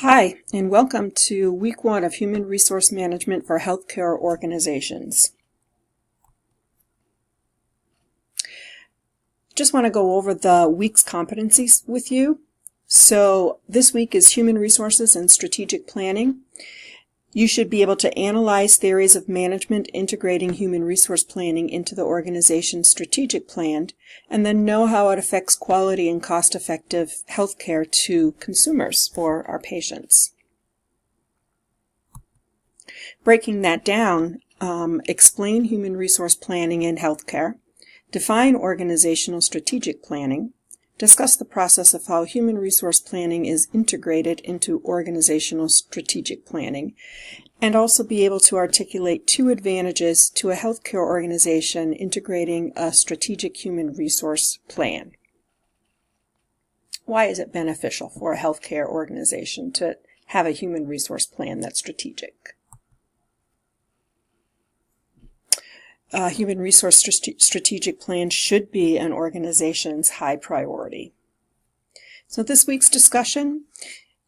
Hi, and welcome to Week 1 of Human Resource Management for Healthcare Organizations. Just want to go over the week's competencies with you. So this week is Human Resources and Strategic Planning. You should be able to analyze theories of management integrating human resource planning into the organization's strategic plan, and then know how it affects quality and cost-effective healthcare to consumers for our patients. Breaking that down, explain human resource planning in healthcare, define organizational strategic planning, discuss the process of how human resource planning is integrated into organizational strategic planning, and also be able to articulate 2 advantages to a healthcare organization integrating a strategic human resource plan. Why is it beneficial for a healthcare organization to have a human resource plan that's strategic? A human resource strategic plan should be an organization's high priority. So this week's discussion,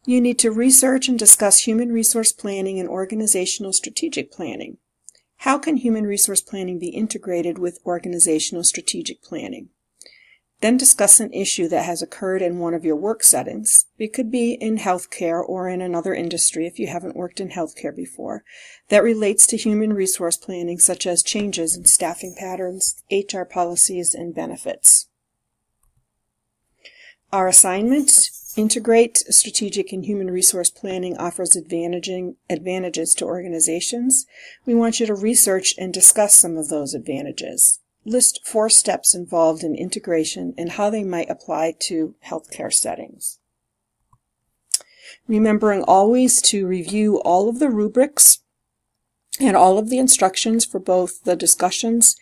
you need to research and discuss human resource planning and organizational strategic planning. How can human resource planning be integrated with organizational strategic planning? Then discuss an issue that has occurred in one of your work settings. It could be in healthcare or in another industry if you haven't worked in healthcare before, that relates to human resource planning, such as changes in staffing patterns, HR policies, and benefits. Our assignment, integrate strategic and human resource planning offers advantages to organizations. We want you to research and discuss some of those advantages. List 4 steps involved in integration and how they might apply to healthcare settings. Remembering always to review all of the rubrics and all of the instructions for both the discussions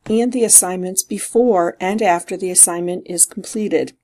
and the assignments before and after the assignment is completed.